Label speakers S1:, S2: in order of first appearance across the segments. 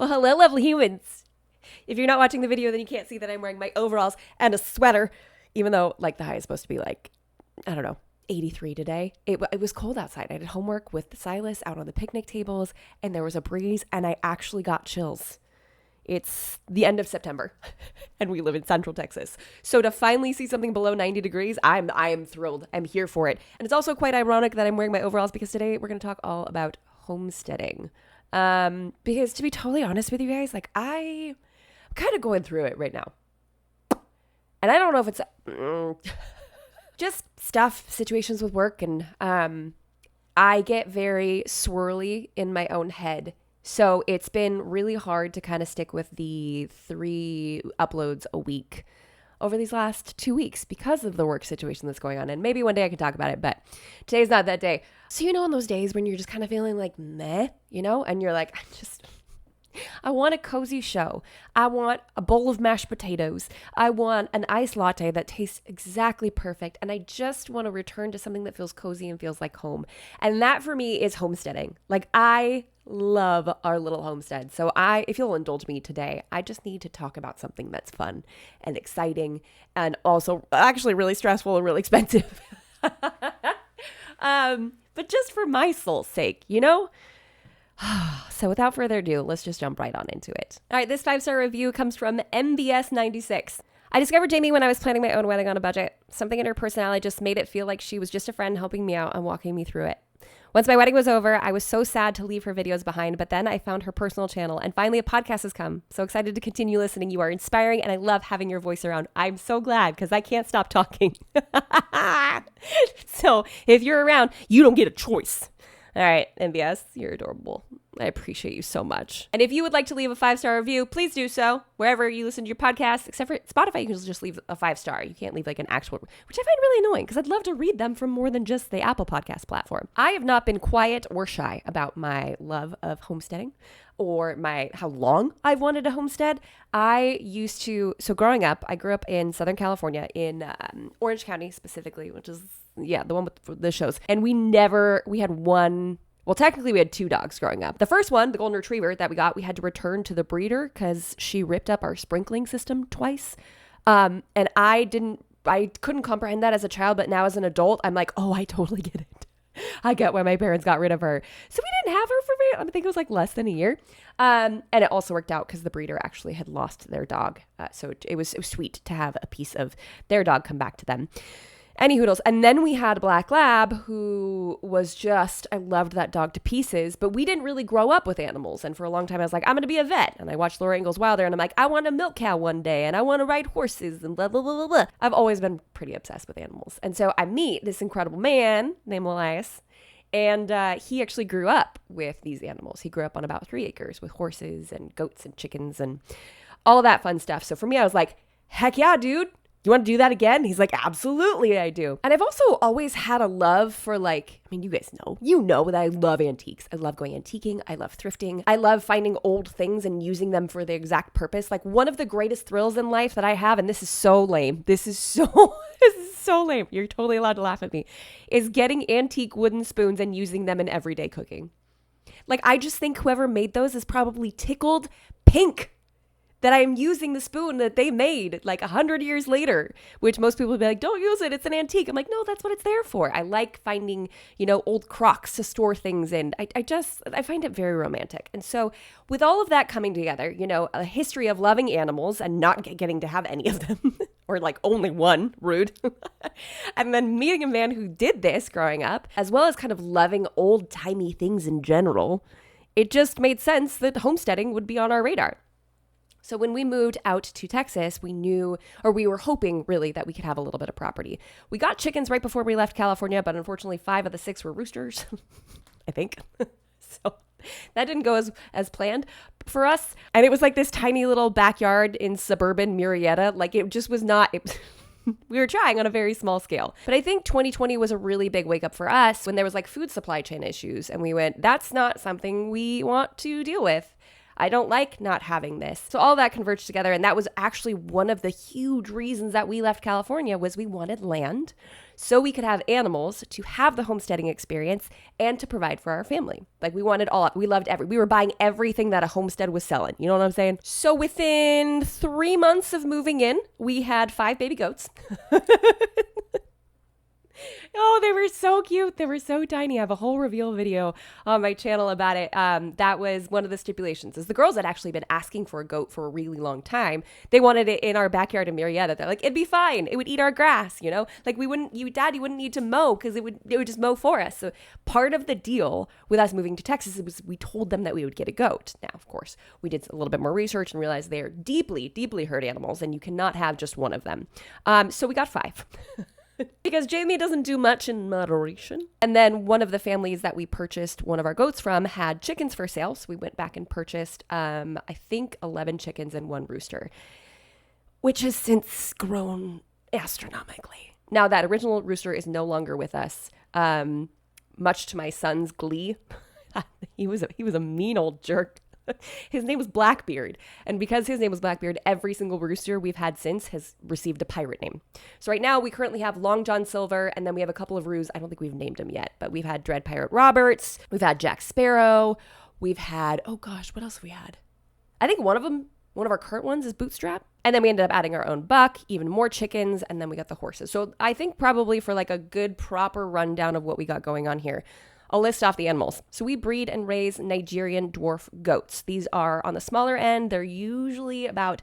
S1: Well, hello, lovely humans. If you're not watching the video, then you can't see that I'm wearing my overalls and a sweater, even though like the high is supposed to be like, I don't know, 83 today. It was cold outside. I did homework with Silas out on the picnic tables and there was a breeze and I actually got chills. It's the end of September and we live in Central Texas. So to finally see something below 90 degrees, I am thrilled. I'm here for it. And it's also quite ironic that I'm wearing my overalls because today we're going to talk all about homesteading. Because to be totally honest with you guys, like I'm kind of going through it right now. And I don't know if it's just situations with work. And I get very swirly in my own head. So it's been really hard to kind of stick with the 3 uploads a week over these last 2 weeks because of the work situation that's going on. And maybe one day I can talk about it, but today's not that day. So, you know, on those days when you're just kind of feeling like meh, you know, and you're like, I want a cozy show. I want a bowl of mashed potatoes. I want an iced latte that tastes exactly perfect. And I just want to return to something that feels cozy and feels like home. And that for me is homesteading. Like I love our little homestead. So if you'll indulge me today, I just need to talk about something that's fun and exciting and also actually really stressful and really expensive. But just for my soul's sake, you know? So without further ado, let's just jump right on into it. All right, this 5-star review comes from MBS96. I discovered Jamie when I was planning my own wedding on a budget. Something in her personality just made it feel like she was just a friend helping me out and walking me through it. Once my wedding was over, I was so sad to leave her videos behind, but then I found her personal channel and finally a podcast has come. So excited to continue listening. You are inspiring and I love having your voice around. I'm so glad because I can't stop talking. So if you're around, you don't get a choice. All right, MBS, you're adorable. I appreciate you so much. And if you would like to leave a 5-star review, please do so wherever you listen to your podcast, except for Spotify, you can just leave a 5-star. You can't leave like an actual, which I find really annoying because I'd love to read them from more than just the Apple Podcast platform. I have not been quiet or shy about my love of homesteading or how long I've wanted to homestead. So growing up, I grew up in Southern California in Orange County specifically, which is, the one with the shows. And we had one. Well, technically we had 2 dogs growing up. The first one, the golden retriever that we had to return to the breeder because she ripped up our sprinkling system twice. And I couldn't comprehend that as a child, but now as an adult, I'm like, oh, I totally get it. I get why my parents got rid of her. So we didn't have her for I think it was like less than a year. And it also worked out because the breeder actually had lost their dog. So it was sweet to have a piece of their dog come back to them. Any hoodles. And then we had a black lab who was I loved that dog to pieces, but we didn't really grow up with animals. And for a long time, I was like, I'm going to be a vet. And I watched Laura Ingalls Wilder and I'm like, I want a milk cow one day and I want to ride horses and blah, blah, blah, blah, blah. I've always been pretty obsessed with animals. And so I meet this incredible man named Elias. And he actually grew up with these animals. He grew up on about 3 acres with horses and goats and chickens and all of that fun stuff. So for me, I was like, heck yeah, dude. You want to do that again? He's like, absolutely, I do. And I've also always had a love for you guys know that I love antiques. I love going antiquing. I love thrifting. I love finding old things and using them for the exact purpose. Like one of the greatest thrills in life that I have, and this is so lame. This is so lame. You're totally allowed to laugh at me, is getting antique wooden spoons and using them in everyday cooking. Like I just think whoever made those is probably tickled pink that I'm using the spoon that they made like 100 years later, which most people would be like, don't use it. It's an antique. I'm like, no, that's what it's there for. I like finding, old crocks to store things in. I find it very romantic. And so with all of that coming together, a history of loving animals and not getting to have any of them or like only one, rude. And then meeting a man who did this growing up, as well as kind of loving old timey things in general, it just made sense that homesteading would be on our radar. So when we moved out to Texas, we were hoping really that we could have a little bit of property. We got chickens right before we left California, but unfortunately 5 of the 6 were roosters, I think. So that didn't go as planned for us. And it was like this tiny little backyard in suburban Murrieta. Like it just was not, we were trying on a very small scale. But I think 2020 was a really big wake up for us when there was like food supply chain issues. And we went, that's not something we want to deal with. I don't like not having this. So all that converged together. And that was actually one of the huge reasons that we left California was we wanted land so we could have animals to have the homesteading experience and to provide for our family. Like we wanted all, we loved we were buying everything that a homestead was selling. You know what I'm saying? So within 3 months of moving in, we had 5 baby goats. Oh, they were so cute. They were so tiny. I have a whole reveal video on my channel about it. That was one of the stipulations. Is the girls had actually been asking for a goat for a really long time. They wanted it in our backyard in Marietta. They're like, it'd be fine. It would eat our grass, you know? Like you wouldn't need to mow because it would just mow for us. So part of the deal with us moving to Texas was we told them that we would get a goat. Now, of course, we did a little bit more research and realized they are deeply, deeply hurt animals and you cannot have just one of them. So we got 5. Because Jamie doesn't do much in moderation. And then one of the families that we purchased one of our goats from had chickens for sale. So we went back and purchased, I think 11 chickens and 1 rooster, which has since grown astronomically. Now that original rooster is no longer with us, much to my son's glee. He was a mean old jerk. His name was Blackbeard. And because his name was Blackbeard, every single rooster we've had since has received a pirate name. So right now we currently have Long John Silver, and then we have a couple of roos. I don't think we've named them yet, but we've had Dread Pirate Roberts. We've had Jack Sparrow. We've had, oh gosh, what else have we had? I think one of our current ones is Bootstrap. And then we ended up adding our own buck, even more chickens, and then we got the horses. So I think probably for like a good proper rundown of what we got going on here, I'll list off the animals. So we breed and raise Nigerian dwarf goats. These are on the smaller end. They're usually about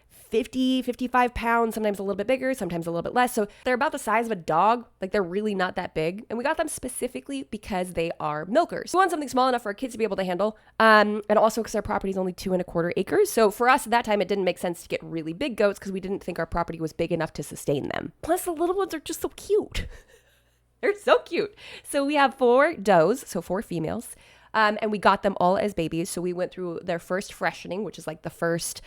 S1: 50, 55 pounds, sometimes a little bit bigger, sometimes a little bit less. So they're about the size of a dog. Like they're really not that big. And we got them specifically because they are milkers. We want something small enough for our kids to be able to handle. And also because our property is only 2.25 acres. So for us at that time, it didn't make sense to get really big goats because we didn't think our property was big enough to sustain them. Plus the little ones are just so cute. They're so cute. So we have 4 does, so 4 females, and we got them all as babies. So we went through their first freshening, which is like the first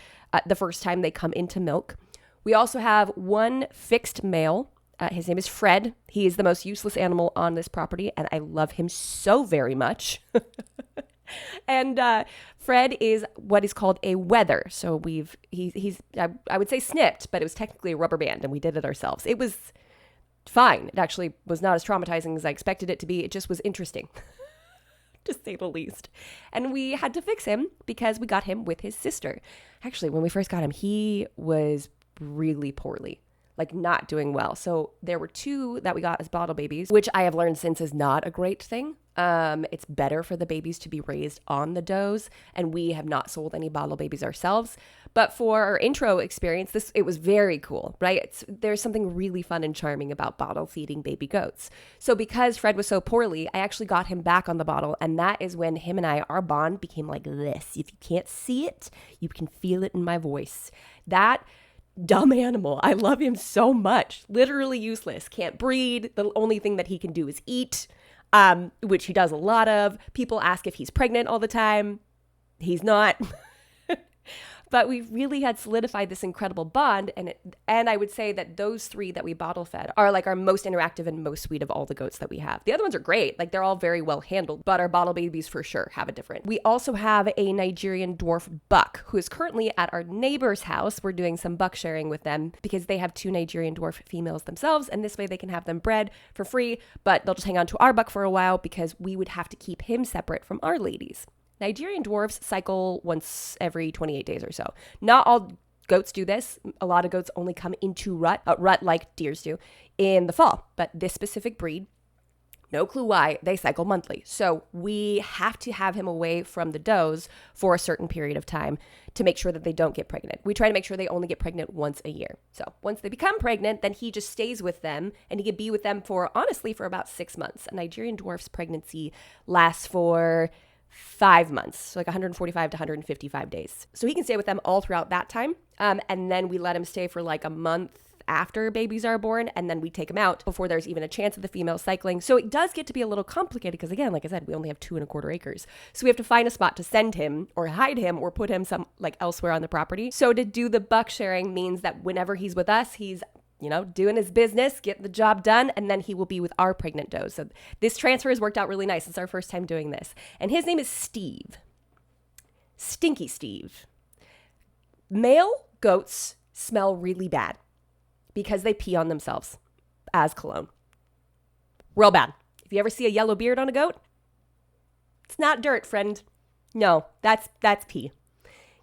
S1: time they come into milk. We also have 1 fixed male. His name is Fred. He is the most useless animal on this property, and I love him so very much. And Fred is what is called a wether. So he's I would say snipped, but it was technically a rubber band, and we did it ourselves. It was fine. It actually was not as traumatizing as I expected it to be. It just was interesting, to say the least. And we had to fix him because we got him with his sister. Actually, when we first got him, he was really poorly, like not doing well. So there were 2 that we got as bottle babies, which I have learned since is not a great thing. It's better for the babies to be raised on the does, and we have not sold any bottle babies ourselves. But for our intro experience, it was very cool, right? There's something really fun and charming about bottle feeding baby goats. So because Fred was so poorly, I actually got him back on the bottle, and that is when him and our bond became like this. If you can't see it, you can feel it in my voice. That dumb animal, I love him so much. Literally useless, can't breed. The only thing that he can do is eat. Which he does a lot of. People ask if he's pregnant all the time. He's not. But we really had solidified this incredible bond. And I would say that those 3 that we bottle fed are like our most interactive and most sweet of all the goats that we have. The other ones are great. Like they're all very well handled, but our bottle babies for sure have a different. We also have a Nigerian dwarf buck who is currently at our neighbor's house. We're doing some buck sharing with them because they have 2 Nigerian dwarf females themselves. And this way they can have them bred for free, but they'll just hang on to our buck for a while because we would have to keep him separate from our ladies. Nigerian dwarfs cycle once every 28 days or so. Not all goats do this. A lot of goats only come into rut like deers do, in the fall. But this specific breed, no clue why, they cycle monthly. So we have to have him away from the does for a certain period of time to make sure that they don't get pregnant. We try to make sure they only get pregnant once a year. So once they become pregnant, then he just stays with them, and he can be with them for about 6 months. A Nigerian dwarf's pregnancy lasts for 5 months, so like 145 to 155 days. So he can stay with them all throughout that time. And then we let him stay for like a month after babies are born, and then we take him out before there's even a chance of the female cycling. So it does get to be a little complicated because, again, like I said, we only have 2.25 acres. So we have to find a spot to send him or hide him or put him some like elsewhere on the property. So to do the buck sharing means that whenever he's with us, he's doing his business, getting the job done, and then he will be with our pregnant does. So this transfer has worked out really nice. It's our first time doing this. And his name is Steve. Stinky Steve. Male goats smell really bad because they pee on themselves as cologne. Real bad. If you ever see a yellow beard on a goat, it's not dirt, friend. No, that's pee.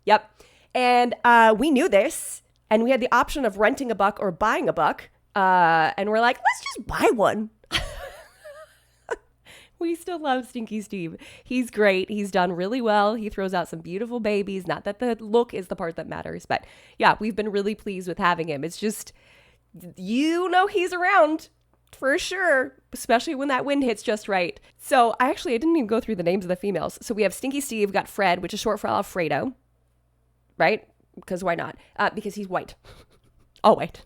S1: Yep. And we knew this, and we had the option of renting a buck or buying a buck. And we're like, let's just buy one. We still love Stinky Steve. He's great. He's done really well. He throws out some beautiful babies. Not that the look is the part that matters, but yeah, we've been really pleased with having him. It's just, he's around for sure, especially when that wind hits just right. So I didn't even go through the names of the females. So we have Stinky Steve, got Fred, which is short for Alfredo, right? Because why not? Because he's white. All white.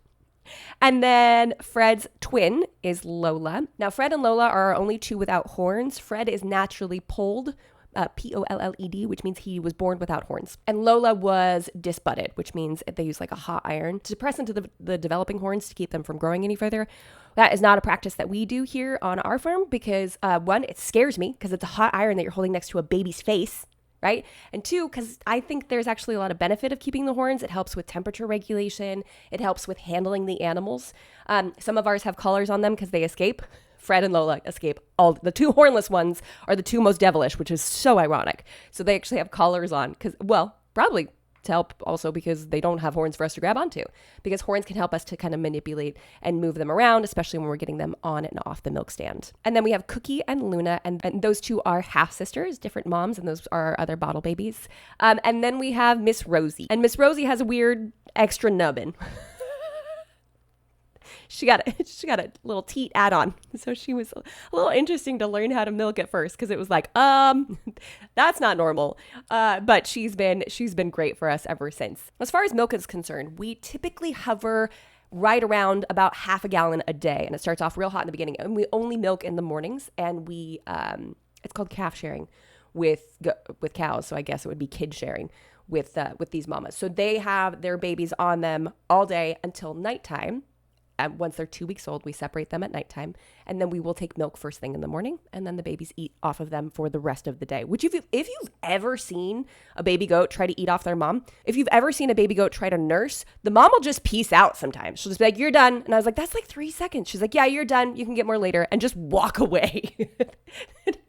S1: And then Fred's twin is Lola. Now, Fred and Lola are our only two without horns. Fred is naturally polled, Polled, which means he was born without horns. And Lola was disbutted, which means they use like a hot iron to press into the developing horns to keep them from growing any further. That is not a practice that we do here on our farm because, one, it scares me because it's a hot iron that you're holding next to a baby's face. Right? And two, because I think there's actually a lot of benefit of keeping the horns. It helps with temperature regulation. It helps with handling the animals. Some of ours have collars on them because they escape. Fred and Lola escape. All the two hornless ones are the two most devilish, which is so ironic. So they actually have collars on because, well, probably to help also because they don't have horns for us to grab onto, because horns can help us to kind of manipulate and move them around, especially when we're getting them on and off the milk stand. And then we have Cookie and Luna, and those two are half sisters, different moms, and those are our other bottle babies. And then we have Miss Rosie, and Miss Rosie has a weird extra nubbin. She got a little teat add-on. So she was a little interesting to learn how to milk at first because it was like, that's not normal. But she's been great for us ever since. As far as milk is concerned, we typically hover right around about half a gallon a day. And it starts off real hot in the beginning. And we only milk in the mornings. And we, it's called calf sharing with cows. So I guess it would be kid sharing with these mamas. So they have their babies on them all day until nighttime. And once they're 2 weeks old, we separate them at nighttime, and then we will take milk first thing in the morning, and then the babies eat off of them for the rest of the day. Which if you've ever seen a baby goat try to eat off their mom, if you've ever seen a baby goat try to nurse, the mom will just peace out sometimes. She'll just be like, you're done. And I was like, that's like 3 seconds. She's like, yeah, you're done. You can get more later, and just walk away.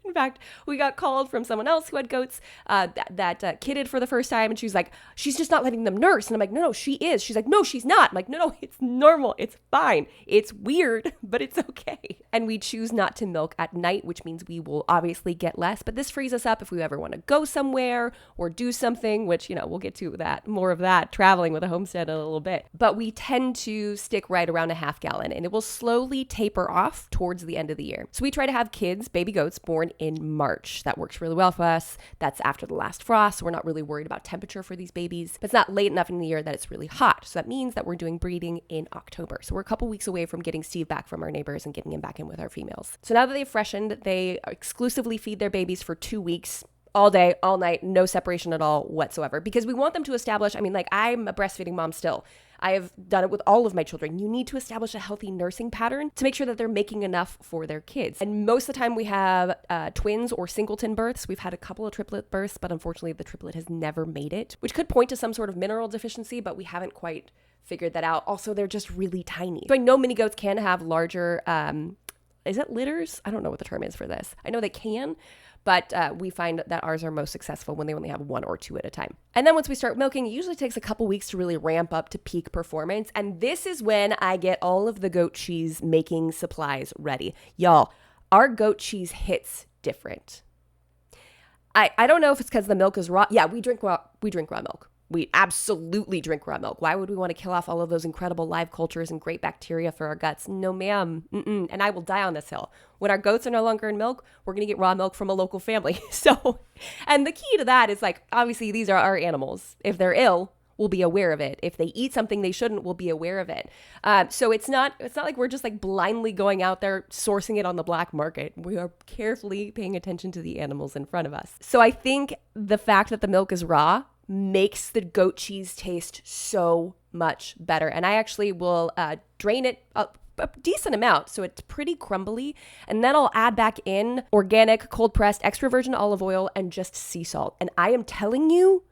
S1: In fact, we got called from someone else who had goats that kidded for the first time. And she was like, she's just not letting them nurse. And I'm like, no, she is. She's like, no, she's not. I'm like, no, it's normal. It's fine. It's weird, but it's okay. And we choose not to milk at night, which means we will obviously get less. But this frees us up if we ever want to go somewhere or do something, which, we'll get to that, more of that, traveling with a homestead in a little bit. But we tend to stick right around a half gallon, and it will slowly taper off towards the end of the year. So we try to have kids, baby goats, born in March. That works really well for us. That's after the last frost, so we're not really worried about temperature for these babies. But it's not late enough in the year that it's really hot. So that means that we're doing breeding in October. So we're a couple weeks away from getting Steve back from our neighbors and getting him back in with our females. So now that they've freshened, they exclusively feed their babies for 2 weeks. All day, all night, no separation at all whatsoever. Because we want them to establish, I'm a breastfeeding mom still. I have done it with all of my children. You need to establish a healthy nursing pattern to make sure that they're making enough for their kids. And most of the time we have twins or singleton births. We've had a couple of triplet births, but unfortunately the triplet has never made it, which could point to some sort of mineral deficiency, but we haven't quite figured that out. Also, they're just really tiny. So I know mini goats can have larger, is it litters? I don't know what the term is for this. I know they can, but we find that ours are most successful when they only have 1 or 2 at a time. And then once we start milking, it usually takes a couple weeks to really ramp up to peak performance. And this is when I get all of the goat cheese making supplies ready. Y'all, our goat cheese hits different. I don't know if it's because the milk is raw. Yeah, we drink raw milk. We absolutely drink raw milk. Why would we want to kill off all of those incredible live cultures and great bacteria for our guts? No, ma'am. And I will die on this hill. When our goats are no longer in milk, we're going to get raw milk from a local family. So, and the key to that is obviously these are our animals. If they're ill, we'll be aware of it. If they eat something they shouldn't, we'll be aware of it. So it's not like we're just blindly going out there sourcing it on the black market. We are carefully paying attention to the animals in front of us. So I think the fact that the milk is raw makes the goat cheese taste so much better. And I actually will drain it up a decent amount, so it's pretty crumbly. And then I'll add back in organic, cold pressed, extra virgin olive oil and just sea salt. And I am telling you,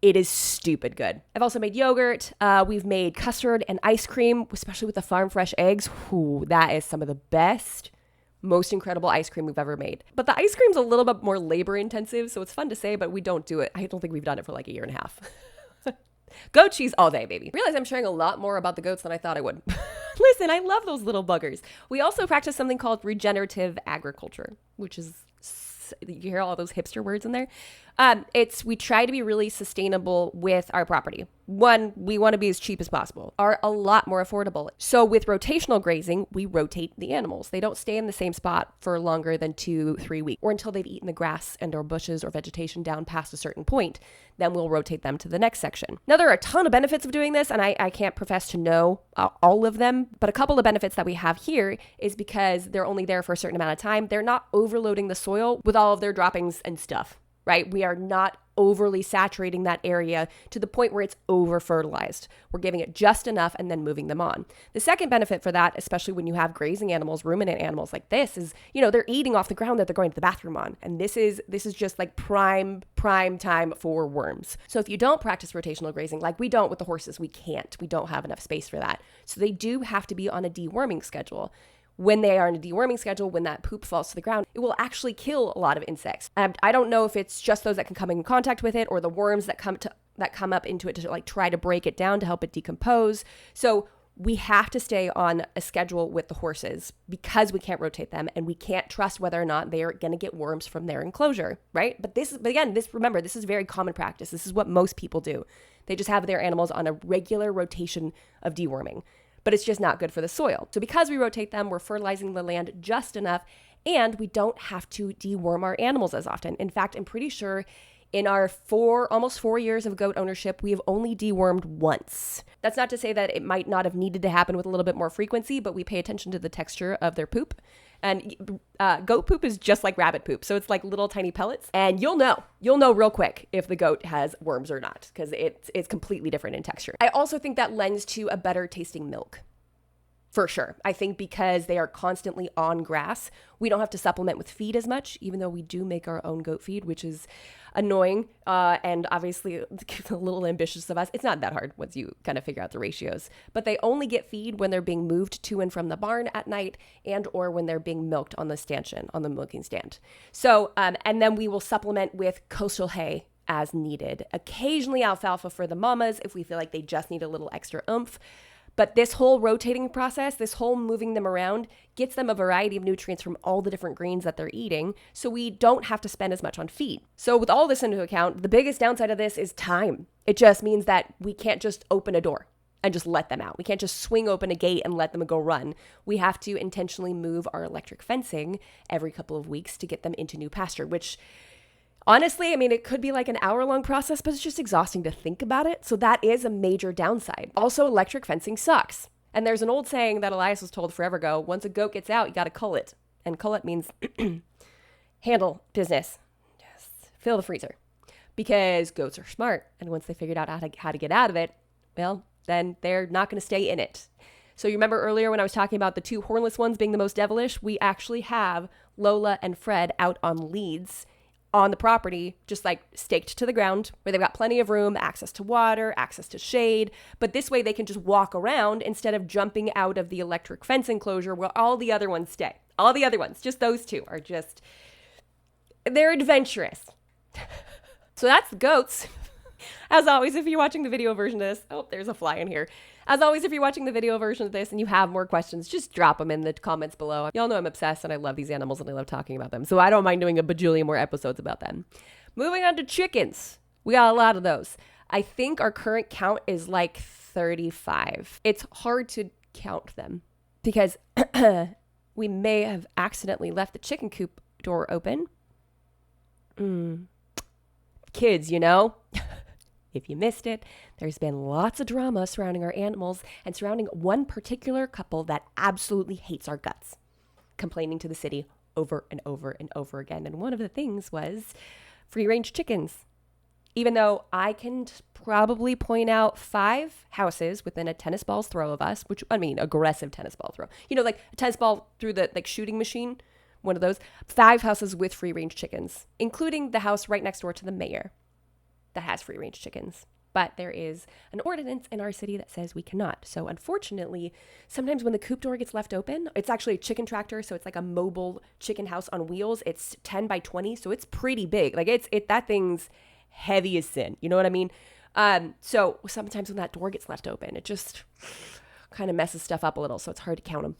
S1: it is stupid good. I've also made yogurt. We've made custard and ice cream, especially with the farm fresh eggs. Ooh, that is some of the best, most incredible ice cream we've ever made. But the ice cream's a little bit more labor intensive, so it's fun to say, but we don't do it. I don't think we've done it for like a year and a half. Goat cheese all day, baby. Realize I'm sharing a lot more about the goats than I thought I would. Listen, I love those little buggers. We also practice something called regenerative agriculture, which is, you hear all those hipster words in there. We try to be really sustainable with our property. One, we want to be as cheap as possible, are a lot more affordable. So with rotational grazing, we rotate the animals. They don't stay in the same spot for longer than 2-3 weeks or until they've eaten the grass and or bushes or vegetation down past a certain point. Then we'll rotate them to the next section. Now, there are a ton of benefits of doing this, and I can't profess to know all of them, but a couple of benefits that we have here is because they're only there for a certain amount of time. They're not overloading the soil with all of their droppings and stuff. Right? We are not overly saturating that area to the point where it's over fertilized. We're giving it just enough and then moving them on. The second benefit for that, especially when you have grazing animals, ruminant animals like this, is, they're eating off the ground that they're going to the bathroom on. And this is just like prime time for worms. So if you don't practice rotational grazing, like we don't with the horses, we don't have enough space for that. So they do have to be on a deworming schedule. When they are on a deworming schedule, when that poop falls to the ground, it will actually kill a lot of insects. I don't know if it's just those that can come in contact with it or the worms that come up into it to like try to break it down to help it decompose. So we have to stay on a schedule with the horses because we can't rotate them and we can't trust whether or not they are going to get worms from their enclosure, right? But remember, this is very common practice. This is what most people do. They just have their animals on a regular rotation of deworming. But it's just not good for the soil. So because we rotate them, we're fertilizing the land just enough, and we don't have to deworm our animals as often. In fact, I'm pretty sure in our almost 4 years of goat ownership, we have only dewormed once. That's not to say that it might not have needed to happen with a little bit more frequency, but we pay attention to the texture of their poop. And goat poop is just like rabbit poop. So it's like little tiny pellets. And you'll know real quick if the goat has worms or not, because it's completely different in texture. I also think that lends to a better tasting milk. For sure. I think because they are constantly on grass, we don't have to supplement with feed as much, even though we do make our own goat feed, which is annoying and obviously a little ambitious of us. It's not that hard once you kind of figure out the ratios. But they only get feed when they're being moved to and from the barn at night and or when they're being milked on the stanchion, on the milking stand. So, and then we will supplement with coastal hay as needed. Occasionally alfalfa for the mamas if we feel like they just need a little extra oomph. But this whole rotating process, this whole moving them around, gets them a variety of nutrients from all the different greens that they're eating, so we don't have to spend as much on feed. So with all this into account, the biggest downside of this is time. It just means that we can't just open a door and just let them out. We can't just swing open a gate and let them go run. We have to intentionally move our electric fencing every couple of weeks to get them into new pasture, which honestly, I mean, it could be like an hour-long process, but it's just exhausting to think about it. So that is a major downside. Also, electric fencing sucks. And there's an old saying that Elias was told forever ago, once a goat gets out, you got to cull it. And cull it means handle business. Just fill the freezer. Because goats are smart. And once they figured out how to get out of it, well, then they're not going to stay in it. So you remember earlier when I was talking about the two hornless ones being the most devilish? We actually have Lola and Fred out on leads on the property, just like staked to the ground, where they've got plenty of room, access to water, access to shade. But this way they can just walk around instead of jumping out of the electric fence enclosure where all the other ones stay. All the other ones, just those two are they're adventurous. So that's the goats. As always, if you're watching the video version of this, there's a fly in here. As always, if you're watching the video version of this and you have more questions, just drop them in the comments below. Y'all know I'm obsessed and I love these animals and I love talking about them. So I don't mind doing a bajillion more episodes about them. Moving on to chickens. We got a lot of those. I think our current count is like 35. It's hard to count them because we may have accidentally left the chicken coop door open. Kids, If you missed it, there's been lots of drama surrounding our animals and surrounding one particular couple that absolutely hates our guts, complaining to the city over and over and over again. And one of the things was free-range chickens. even though I can probably point out 5 houses within a tennis ball's throw of us, which, I mean, aggressive tennis ball throw. You know, like a tennis ball through the like shooting machine, one of those. 5 houses with free-range chickens, including the house right next door to the mayor that has free-range chickens. But there is an ordinance in our city that says we cannot. So unfortunately, sometimes when the coop door gets left open, it's actually a chicken tractor. So it's like a mobile chicken house on wheels. It's 10 by 20. So it's pretty big. Like that thing's heavy as sin. You know what I mean? So sometimes when that door gets left open, it just kind of messes stuff up a little. So it's hard to count them.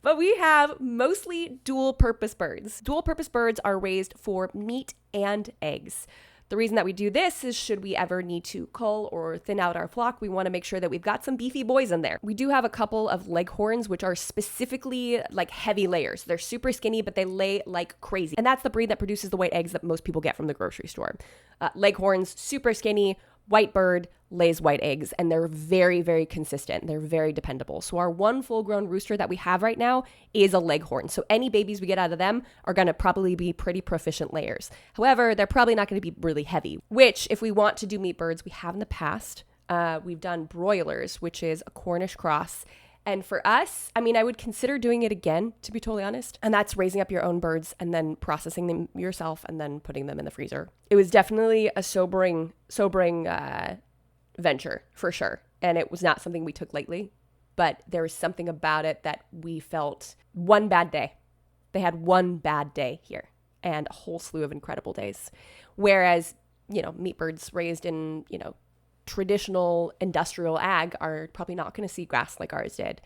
S1: But we have mostly dual purpose birds. Dual purpose birds are raised for meat and eggs. The reason that we do this is should we ever need to cull or thin out our flock, we want to make sure that we've got some beefy boys in there. We do have a couple of leghorns, which are specifically like heavy layers. They're super skinny, but they lay like crazy. And that's the breed that produces the white eggs that most people get from the grocery store. Leghorns, super skinny, white bird, lays white eggs, and they're very, very consistent. They're very dependable. So our one full-grown rooster that we have right now is a leghorn. So any babies we get out of them are going to probably be pretty proficient layers. However, they're probably not going to be really heavy, which if we want to do meat birds, we have in the past. We've done broilers, which is a Cornish cross. And for us, I mean, I would consider doing it again, to be totally honest. And that's raising up your own birds and then processing them yourself and then putting them in the freezer. It was definitely a sobering venture for sure. And it was not something we took lightly, but there was something about it that we felt one bad day. They had one bad day here and a whole slew of incredible days. Whereas, you know, meat birds raised in, you know, traditional industrial ag are probably not going to see grass like ours did.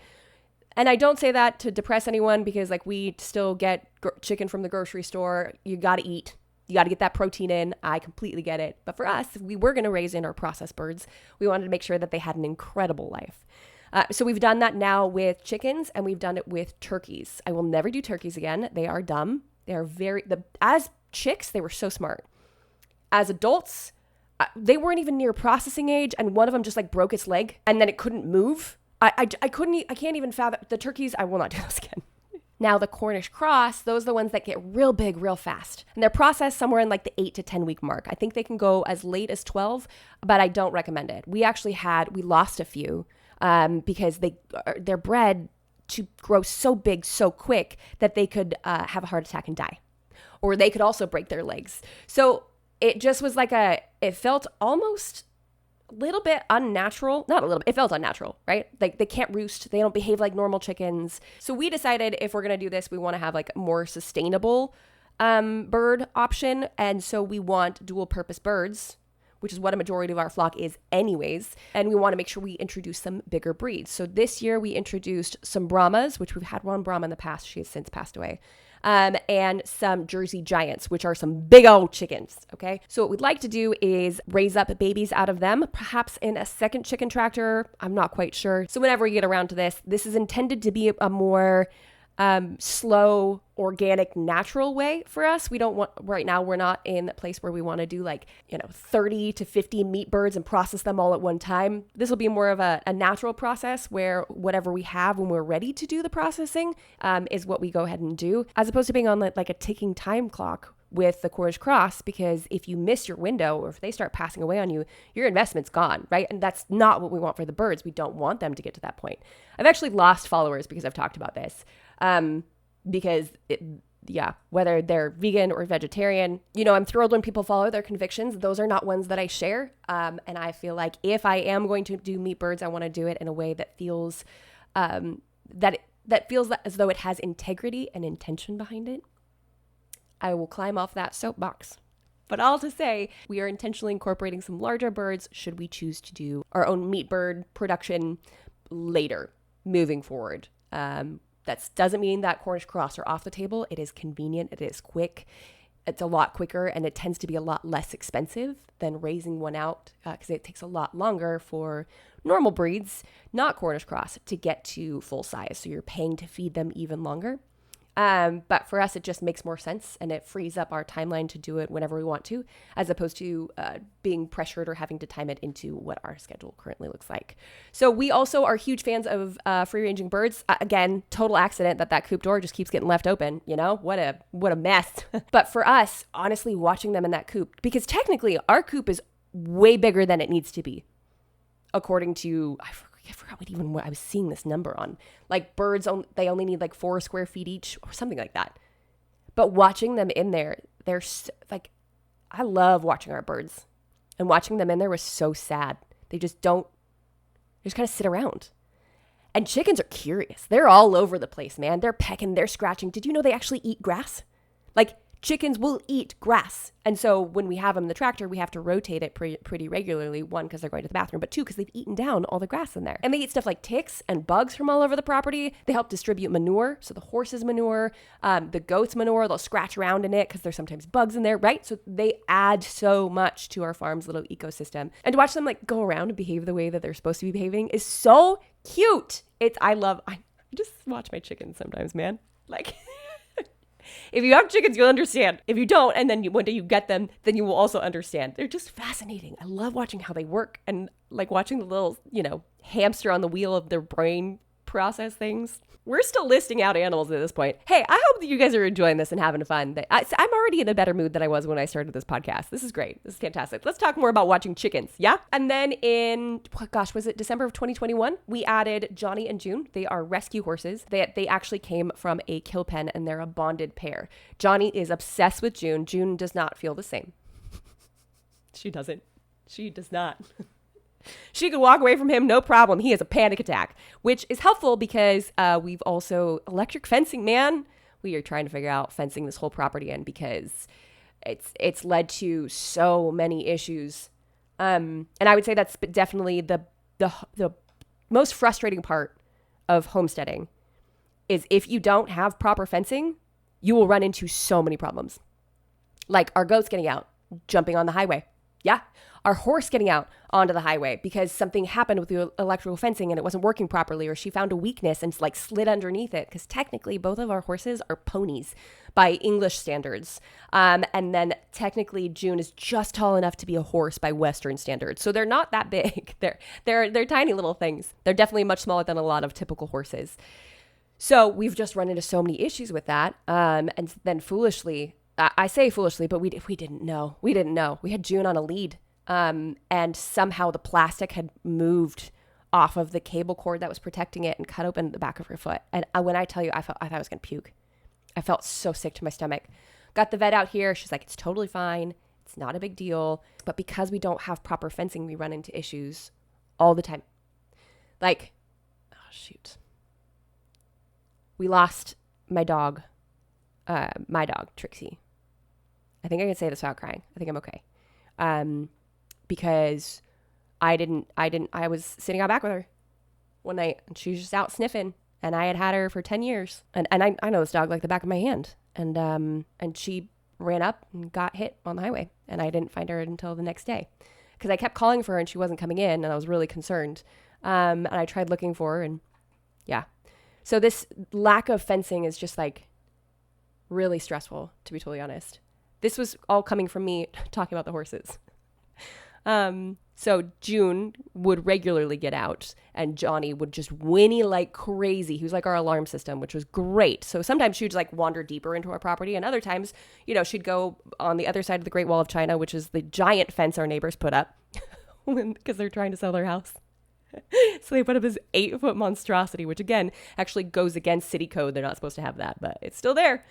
S1: And I don't say that to depress anyone because like we still get chicken from the grocery store. You got to eat. You got to get that protein in. I completely get it. But for us, if we were going to raise in our processed birds, we wanted to make sure that they had an incredible life. So we've done that now with chickens and we've done it with turkeys. I will never do turkeys again. They are dumb. They are as chicks, they were so smart. As adults, they weren't even near processing age, and one of them just like broke its leg, and then it couldn't move. I can't even fathom the turkeys. I will not do those again. Now the Cornish cross, those are the ones that get real big real fast, and they're processed somewhere in like the 8 to 10 week mark. I think they can go as late as 12, but I don't recommend it. We lost a few because they're bred to grow so big so quick that they could have a heart attack and die, or they could also break their legs. So it just was like it felt almost a little bit unnatural. Not a little bit, it felt unnatural, right? Like they can't roost. They don't behave like normal chickens. So we decided if we're going to do this, we want to have like a more sustainable bird option. And so we want dual purpose birds, which is what a majority of our flock is anyways. And we want to make sure we introduce some bigger breeds. So this year we introduced some Brahmas, which we've had one Brahma in the past. She has since passed away. And some Jersey Giants, which are some big old chickens, okay? So what we'd like to do is raise up babies out of them, perhaps in a second chicken tractor. I'm not quite sure. So whenever we get around to this is intended to be a more slow, organic, natural way for us. Right now we're not in a place where we want to do 30 to 50 meat birds and process them all at one time. This will be more of a natural process where whatever we have when we're ready to do the processing is what we go ahead and do, as opposed to being on like a ticking time clock with the Cornish cross, because if you miss your window or if they start passing away on you, your investment's gone, right? And that's not what we want for the birds. We don't want them to get to that point. I've actually lost followers because I've talked about this. Whether they're vegan or vegetarian, I'm thrilled when people follow their convictions. Those are not ones that I share. And I feel like if I am going to do meat birds, I want to do it in a way that feels, that feels as though it has integrity and intention behind it. I will climb off that soapbox. But all to say, we are intentionally incorporating some larger birds should we choose to do our own meat bird production later, moving forward. That doesn't mean that Cornish cross are off the table. It is convenient. It is quick. It's a lot quicker, and it tends to be a lot less expensive than raising one out because it takes a lot longer for normal breeds, not Cornish cross, to get to full size. So you're paying to feed them even longer. But for us, it just makes more sense and it frees up our timeline to do it whenever we want to, as opposed to being pressured or having to time it into what our schedule currently looks like. So we also are huge fans of free-ranging birds. Again, total accident that coop door just keeps getting left open. You know, what a mess. But for us, honestly, watching them in that coop, because technically our coop is way bigger than it needs to be, according to, I forgot what I was seeing this number on. Like birds, they only need like 4 square feet each or something like that. But watching them in there, they're like, I love watching our birds. And watching them in there was so sad. They just kind of sit around. And chickens are curious. They're all over the place, man. They're pecking, they're scratching. Did you know they actually eat grass? Like, chickens will eat grass. And so when we have them in the tractor, we have to rotate it pretty regularly. 1, because they're going to the bathroom, but 2, because they've eaten down all the grass in there. And they eat stuff like ticks and bugs from all over the property. They help distribute manure. So the horses manure, the goats manure, they'll scratch around in it because there's sometimes bugs in there, right? So they add so much to our farm's little ecosystem. And to watch them like go around and behave the way that they're supposed to be behaving is so cute. I just watch my chickens sometimes, man. Like... If you have chickens, you'll understand. If you don't, and then one day you get them, then you will also understand. They're just fascinating. I love watching how they work and like watching the little, hamster on the wheel of their brain process things. We're still listing out animals at this point. Hey, I hope that you guys are enjoying this and having fun. I'm already in a better mood than I was when I started this podcast. This is great. This is fantastic. Let's talk more about watching chickens. Yeah. And then was it December of 2021? We added Johnny and June. They are rescue horses. They actually came from a kill pen and they're a bonded pair. Johnny is obsessed with June. June does not feel the same. She doesn't. She does not. She could walk away from him, no problem. He has a panic attack, which is helpful because we've also electric fencing, man. We are trying to figure out fencing this whole property in because it's led to so many issues. And I would say that's definitely the most frustrating part of homesteading is if you don't have proper fencing, you will run into so many problems. Like our goats getting out, jumping on the highway. Yeah. Our horse getting out onto the highway because something happened with the electrical fencing and it wasn't working properly, or she found a weakness and like slid underneath it. Because technically both of our horses are ponies by English standards. And then technically June is just tall enough to be a horse by Western standards. So they're not that big. They're tiny little things. They're definitely much smaller than a lot of typical horses. So we've just run into so many issues with that. And then foolishly, I say foolishly, but we didn't know. We didn't know. We had June on a lead. And somehow the plastic had moved off of the cable cord that was protecting it and cut open the back of her foot. And when I tell you, I thought I was going to puke. I felt so sick to my stomach. Got the vet out here. She's like, it's totally fine. It's not a big deal. But because we don't have proper fencing, we run into issues all the time. Like, oh, shoot. We lost my dog, Trixie. I think I can say this without crying. I think I'm okay. Because I was sitting out back with her one night and she was just out sniffing and I had her for 10 years and I know this dog like the back of my hand and she ran up and got hit on the highway and I didn't find her until the next day because I kept calling for her and she wasn't coming in and I was really concerned. And I tried looking for her and yeah. So this lack of fencing is just like really stressful, to be totally honest. This was all coming from me talking about the horses. So June would regularly get out and Johnny would just whinny like crazy. He was like our alarm system, which was great. So sometimes she'd like wander deeper into our property and other times, she'd go on the other side of the Great Wall of China, which is the giant fence our neighbors put up because they're trying to sell their house. So they put up this 8-foot monstrosity, which again, actually goes against city code. They're not supposed to have that, but it's still there.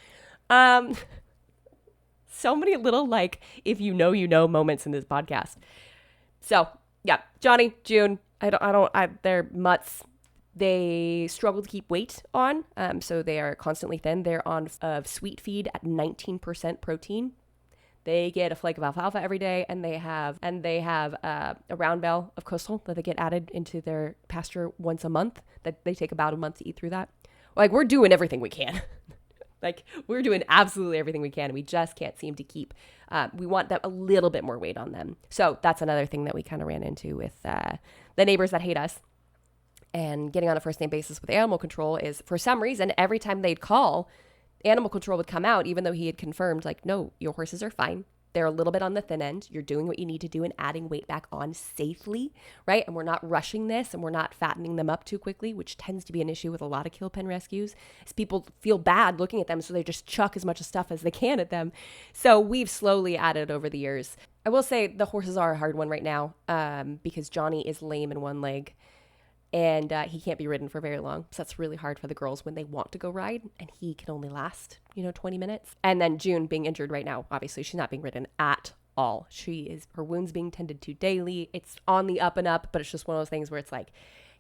S1: So many little, like, if you know moments in this podcast. So, yeah, Johnny, June, they're mutts. They struggle to keep weight on, so they are constantly thin. They're on sweet feed at 19% protein. They get a flake of alfalfa every day, and they have a round bale of coastal that they get added into their pasture once a month. That they take about a month to eat through that. Like, we're doing everything we can. Like, we're doing absolutely everything we can. We just can't seem to keep, we want a little bit more weight on them. So that's another thing that we kind of ran into with the neighbors that hate us. And getting on a first name basis with animal control is, for some reason, every time they'd call, animal control would come out, even though he had confirmed, like, no, your horses are fine. They're a little bit on the thin end. You're doing what you need to do and adding weight back on safely, right? And we're not rushing this and we're not fattening them up too quickly, which tends to be an issue with a lot of kill pen rescues, is people feel bad looking at them, so they just chuck as much stuff as they can at them. So we've slowly added over the years. I will say the horses are a hard one right now because Johnny is lame in one leg. And he can't be ridden for very long. So that's really hard for the girls when they want to go ride. And he can only last, 20 minutes. And then June being injured right now. Obviously, she's not being ridden at all. Her wounds being tended to daily. It's on the up and up, but it's just one of those things where it's like,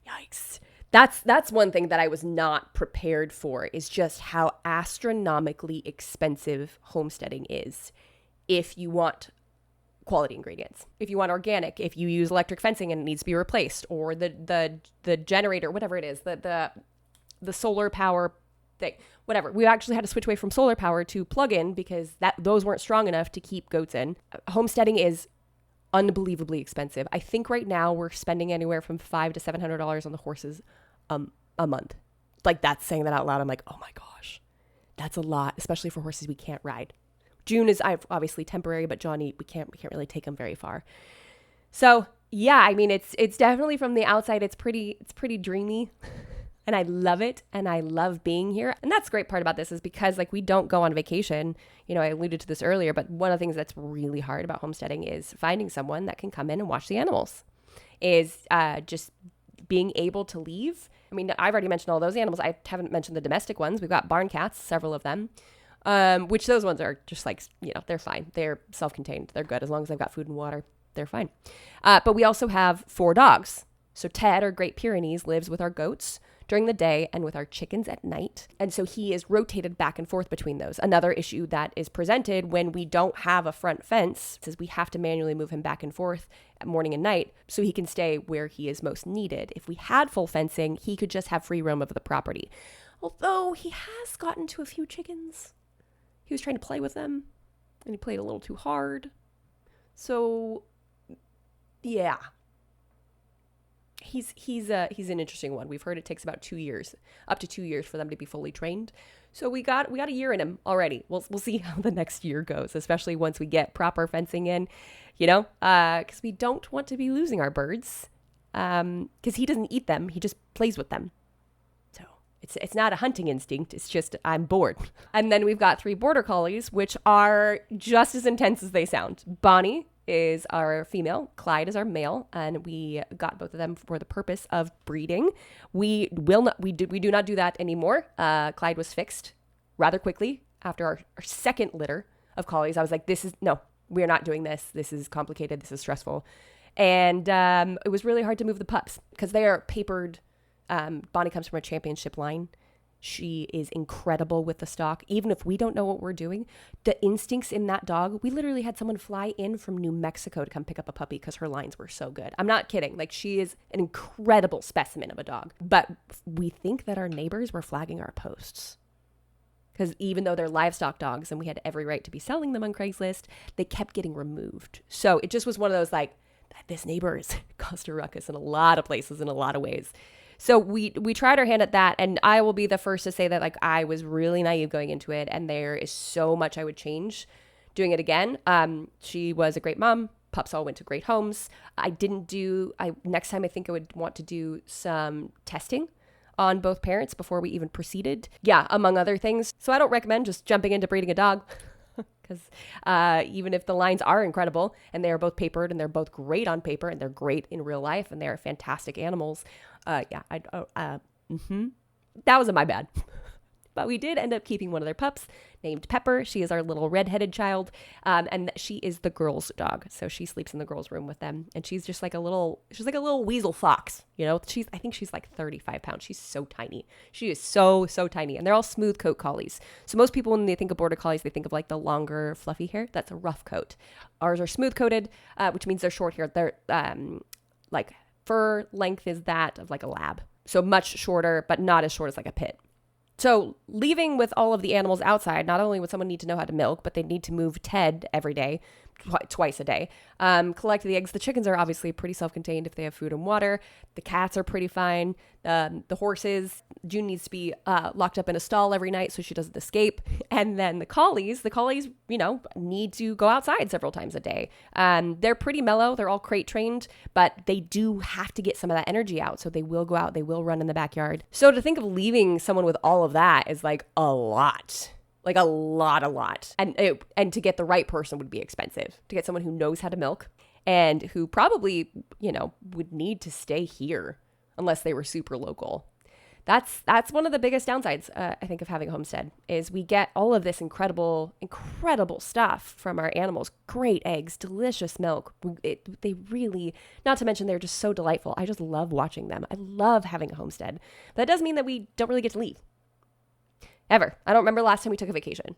S1: yikes. That's one thing that I was not prepared for, is just how astronomically expensive homesteading is if you want quality ingredients. If you want organic, if you use electric fencing and it needs to be replaced, or the generator, whatever it is, the solar power thing, whatever. We actually had to switch away from solar power to plug-in because those weren't strong enough to keep goats in. Homesteading is unbelievably expensive. I think right now we're spending anywhere from $500 to $700 on the horses a month. Like, that's saying that out loud. I'm like, oh my gosh, that's a lot, especially for horses we can't ride. June is obviously temporary, but Johnny, we can't really take him very far. So yeah, I mean, it's definitely from the outside, it's pretty dreamy, and I love it, and I love being here. And that's the great part about this, is because we don't go on vacation. I alluded to this earlier, but one of the things that's really hard about homesteading is finding someone that can come in and watch the animals. Is just being able to leave. I mean, I've already mentioned all those animals. I haven't mentioned the domestic ones. We've got barn cats, several of them. Which those ones are just they're fine. They're self-contained. They're good. As long as they've got food and water, they're fine. But we also have 4 dogs. So Ted, our Great Pyrenees, lives with our goats during the day and with our chickens at night. And so he is rotated back and forth between those. Another issue that is presented when we don't have a front fence is we have to manually move him back and forth at morning and night so he can stay where he is most needed. If we had full fencing, he could just have free roam of the property. Although he has gotten to a few chickens. He was trying to play with them, and he played a little too hard. So, yeah. He's an interesting one. We've heard it takes about 2 years, up to 2 years for them to be fully trained. So we got a year in him already. We'll see how the next year goes, especially once we get proper fencing in, because we don't want to be losing our birds, because he doesn't eat them. He just plays with them. It's not a hunting instinct. It's just I'm bored. And then we've got 3 border collies, which are just as intense as they sound. Bonnie is our female. Clyde is our male. And we got both of them for the purpose of breeding. We do not do that anymore. Clyde was fixed rather quickly after our second litter of collies. I was like, we're not doing this. This is complicated. This is stressful. And it was really hard to move the pups because they are papered. Bonnie comes from a championship line. She is incredible with the stock. Even if we don't know what we're doing, the instincts in that dog, we literally had someone fly in from New Mexico to come pick up a puppy because her lines were so good. I'm not kidding. She is an incredible specimen of a dog. But we think that our neighbors were flagging our posts. Because even though they're livestock dogs and we had every right to be selling them on Craigslist, they kept getting removed. So it just was one of those this neighbor has caused a ruckus in a lot of places in a lot of ways. So we tried our hand at that, and I will be the first to say that I was really naive going into it, and there is so much I would change doing it again. She was a great mom. Pups all went to great homes. Next time I think I would want to do some testing on both parents before we even proceeded. Yeah, among other things. So I don't recommend just jumping into breeding a dog. Because even if the lines are incredible and they are both papered and they're both great on paper and they're great in real life and they're fantastic animals, that was my bad. But we did end up keeping one of their pups named Pepper. She is our little redheaded child, and she is the girls' dog. So she sleeps in the girls' room with them, and she's just like a little weasel fox. I think she's 35 pounds. She's so tiny. She is so tiny, and they're all smooth coat collies. So most people, when they think of border collies, they think of the longer fluffy hair. That's a rough coat. Ours are smooth coated, which means they're short hair. They're fur length is that of a lab. So much shorter, but not as short as a pit. So leaving with all of the animals outside, not only would someone need to know how to milk, but they need to move Ted every day twice a day. Collect the eggs. The chickens are obviously pretty self-contained if they have food and water. The cats are pretty fine. The horses, June needs to be locked up in a stall every night so she doesn't escape. And then the collies, need to go outside several times a day. They're pretty mellow. They're all crate trained, but they do have to get some of that energy out. So they will go out. They will run in the backyard. So to think of leaving someone with all of that is like a lot. Like a lot. And to get the right person would be expensive. To get someone who knows how to milk and who probably, would need to stay here unless they were super local. That's one of the biggest downsides, I think, of having a homestead is we get all of this incredible stuff from our animals. Great eggs, delicious milk. They really, not to mention they're just so delightful. I just love watching them. I love having a homestead. But that does mean that we don't really get to leave. Ever. I don't remember the last time we took a vacation.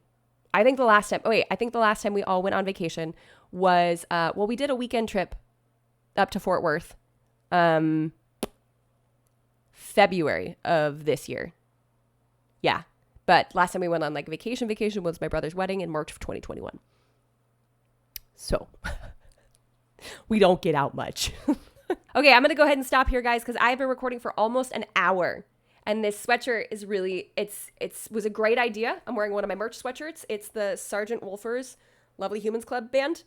S1: I think the last time we all went on vacation was, we did a weekend trip up to Fort Worth, February of this year. Yeah. But last time we went on vacation was my brother's wedding in March of 2021. So we don't get out much. Okay. I'm going to go ahead and stop here, guys, because I've been recording for almost an hour. And this sweatshirt is really, it was a great idea. I'm wearing one of my merch sweatshirts. It's the Sergeant Wolfer's Lovely Humans Club band.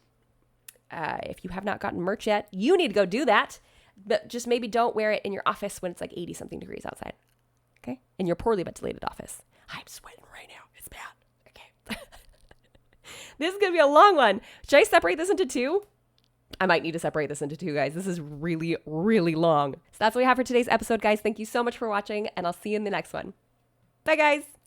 S1: If you have not gotten merch yet, you need to go do that. But just maybe don't wear it in your office when it's 80-something degrees outside. Okay? In your poorly ventilated office. I'm sweating right now. It's bad. Okay. This is going to be a long one. Should I separate this into two? I might need to separate this into two, guys. This is really, really long. So that's what we have for today's episode, guys. Thank you so much for watching, and I'll see you in the next one. Bye, guys.